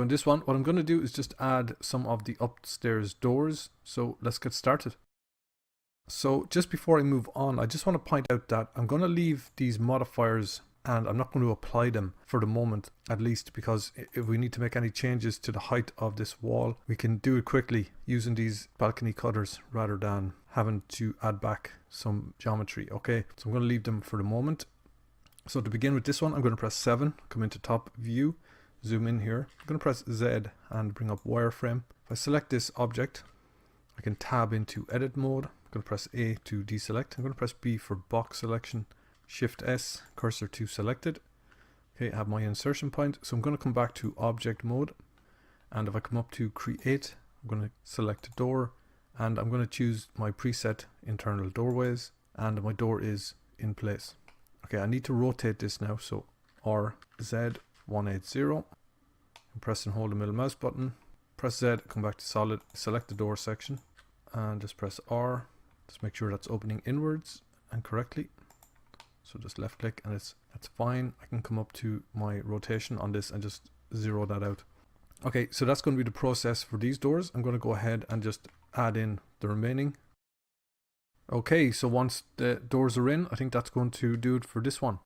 in this one, what I'm going to do is just add some of the upstairs doors. So let's get started. So just before I move on, I just want to point out that I'm going to leave these modifiers and I'm not going to apply them for the moment, at least, because if we need to make any changes to the height of this wall, we can do it quickly using these balcony cutters rather than having to add back some geometry. Okay, so I'm going to leave them for the moment. So to begin with this one, I'm going to press 7, come into top view, zoom in here. I'm going to press Z and bring up wireframe. If I select this object, I can tab into edit mode. I'm going to press A to deselect. I'm going to press B for box selection. Shift S, cursor to selected. Okay, I have my insertion point. So I'm going to come back to object mode. And if I come up to create, I'm going to select a door. And I'm going to choose my preset internal doorways. And my door is in place. Okay, I need to rotate this now. So RZ180. Press and hold the middle mouse button. Press Z, come back to solid. Select the door section. And just press R. Just make sure that's opening inwards and correctly. So just left click and that's fine. I can come up to my rotation on this and just zero that out. Okay, so that's going to be the process for these doors. I'm going to go ahead and just add in the remaining. Okay, so once the doors are in, I think that's going to do it for this one.